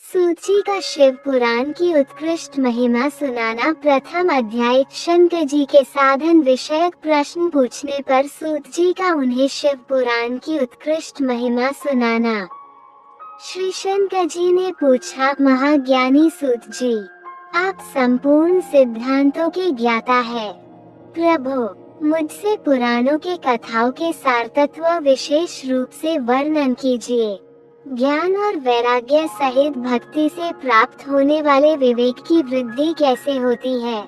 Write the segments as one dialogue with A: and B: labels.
A: सूत जी का शिव पुराण की उत्कृष्ट महिमा सुनाना। प्रथम अध्याय। शंकर जी के साधन विषयक प्रश्न पूछने पर सूत जी का उन्हें शिव पुराण की उत्कृष्ट महिमा सुनाना। श्री शंकर जी ने पूछा, महाज्ञानी सूत जी, आप संपूर्ण सिद्धांतों के ज्ञाता है। प्रभु, मुझसे पुराणों के कथाओं के सारतत्व विशेष रूप से वर्णन कीजिए। ज्ञान और वैराग्य सहित भक्ति से प्राप्त होने वाले विवेक की वृद्धि कैसे होती है,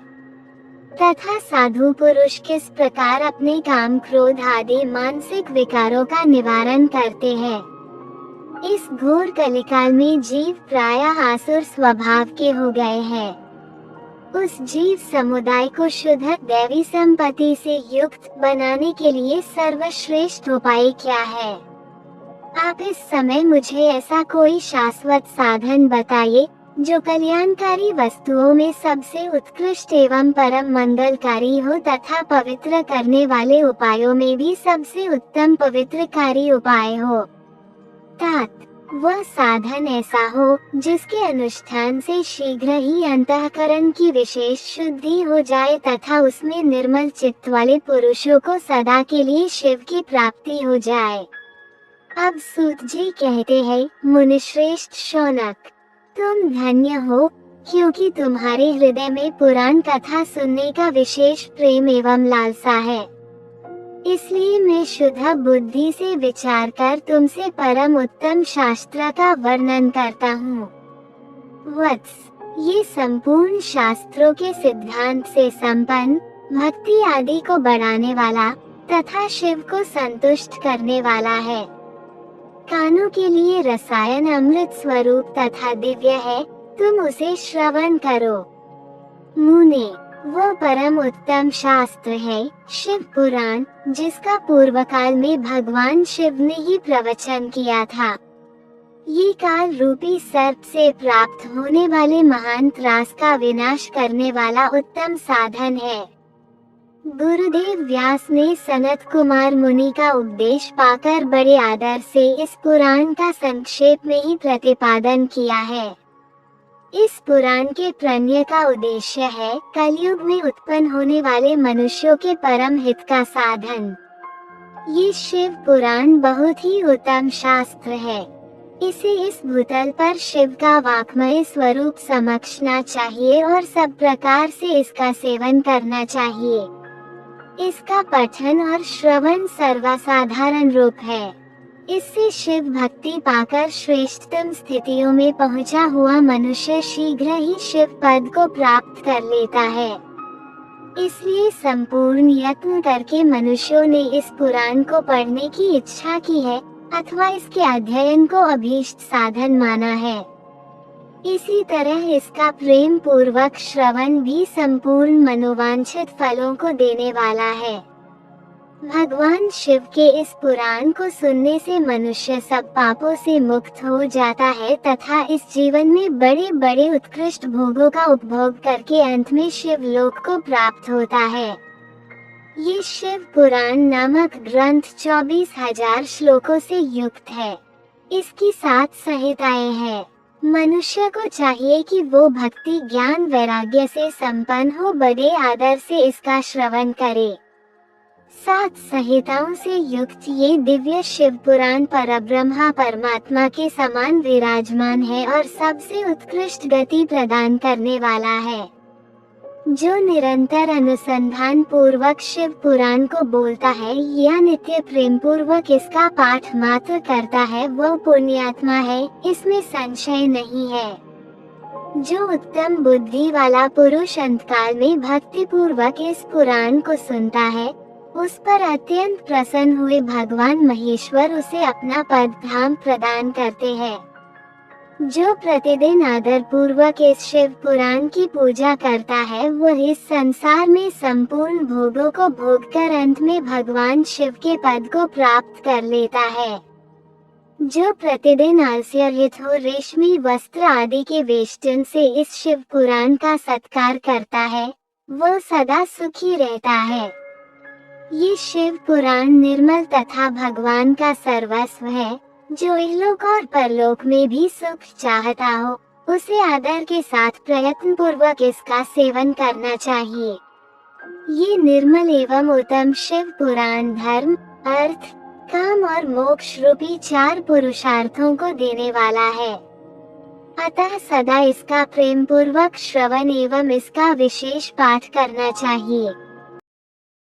A: तथा साधु पुरुष किस प्रकार अपने काम क्रोध आदि मानसिक विकारों का निवारण करते हैं। इस घोर कलिकाल में जीव प्रायः आसुर स्वभाव के हो गए हैं। उस जीव समुदाय को शुद्ध दैवी संपत्ति से युक्त बनाने के लिए सर्वश्रेष्ठ उपाय क्या है? आप इस समय मुझे ऐसा कोई शाश्वत साधन बताइए जो कल्याणकारी वस्तुओं में सबसे उत्कृष्ट एवं परम मंगलकारी हो तथा पवित्र करने वाले उपायों में भी सबसे उत्तम पवित्रकारी उपाय हो। तात, वह साधन ऐसा हो जिसके अनुष्ठान से शीघ्र ही अंतःकरण की विशेष शुद्धि हो जाए तथा उसमें निर्मल चित्त वाले पुरुषों को सदा के लिए शिव की प्राप्ति हो जाए। अब सूत जी कहते हैं, मुनिश्रेष्ठ शौनक, तुम धन्य हो, क्योंकि तुम्हारे हृदय में पुराण कथा सुनने का विशेष प्रेम एवं लालसा है। इसलिए मैं शुद्ध बुद्धि से विचार कर तुमसे परम उत्तम शास्त्र का वर्णन करता हूँ। वत्स, ये संपूर्ण शास्त्रों के सिद्धांत से संपन्न, भक्ति आदि को बढ़ाने वाला तथा शिव को संतुष्ट करने वाला है। कानों के लिए रसायन अमृत स्वरूप तथा दिव्य है, तुम उसे श्रवण करो। मुने, वो परम उत्तम शास्त्र है शिव पुराण, जिसका पूर्व काल में भगवान शिव ने ही प्रवचन किया था। ये काल रूपी सर्प से प्राप्त होने वाले महान त्रास का विनाश करने वाला उत्तम साधन है। गुरुदेव व्यास ने सनत कुमार मुनि का उपदेश पाकर बड़े आदर से इस पुराण का संक्षेप में ही प्रतिपादन किया है। इस पुराण के प्रणय का उद्देश्य है कलयुग में उत्पन्न होने वाले मनुष्यों के परम हित का साधन। ये शिव पुराण बहुत ही उत्तम शास्त्र है। इसे इस भूतल पर शिव का वाक्मय स्वरूप समझना चाहिए और सब प्रकार से इसका सेवन करना चाहिए। इसका पठन और श्रवण सर्वसाधारण रूप है। इससे शिव भक्ति पाकर श्रेष्ठतम स्थितियों में पहुंचा हुआ मनुष्य शीघ्र ही शिव पद को प्राप्त कर लेता है। इसलिए संपूर्ण यत्न करके मनुष्यों ने इस पुराण को पढ़ने की इच्छा की है अथवा इसके अध्ययन को अभीष्ट साधन माना है। इसी तरह इसका प्रेम पूर्वक श्रवण भी संपूर्ण मनोवांछित फलों को देने वाला है। भगवान शिव के इस पुराण को सुनने से मनुष्य सब पापों से मुक्त हो जाता है तथा इस जीवन में बड़े बड़े उत्कृष्ट भोगों का उपभोग करके अंत में शिव लोक को प्राप्त होता है। ये शिव पुराण नामक ग्रंथ 24,000 श्लोकों से युक्त है। इसकी 7 संहिताएं हैं। मनुष्य को चाहिए कि वो भक्ति ज्ञान वैराग्य से संपन्न हो बड़े आदर से इसका श्रवण करे। 7 संहिताओं से युक्त ये दिव्य शिव पुराण परब्रह्मा परमात्मा के समान विराजमान है और सबसे उत्कृष्ट गति प्रदान करने वाला है। जो निरंतर अनुसंधान पूर्वक शिव पुराण को बोलता है या नित्य प्रेम पूर्वक इसका पाठ मात्र करता है वह पुण्यात्मा है, इसमें संशय नहीं है। जो उत्तम बुद्धि वाला पुरुष अंतकाल में भक्ति पूर्वक इस पुराण को सुनता है, उस पर अत्यंत प्रसन्न हुए भगवान महेश्वर उसे अपना पद धाम प्रदान करते हैं। जो प्रतिदिन आदर पूर्वक इस शिव पुराण की पूजा करता है वह इस संसार में संपूर्ण भोगों को भोगकर अंत में भगवान शिव के पद को प्राप्त कर लेता है। जो प्रतिदिन आलस्य रहित हो रेशमी वस्त्र आदि के वेष्टन से इस शिव पुराण का सत्कार करता है वह सदा सुखी रहता है। ये शिव पुराण निर्मल तथा भगवान का सर्वस्व है। जो इहलोक और परलोक में भी सुख चाहता हो उसे आदर के साथ प्रयत्न पूर्वक इसका सेवन करना चाहिए। ये निर्मल एवं उत्तम शिव पुराण धर्म, अर्थ, काम और मोक्ष रूपी 4 पुरुषार्थों को देने वाला है। अतः सदा इसका प्रेम पूर्वक श्रवण एवं इसका विशेष पाठ करना चाहिए।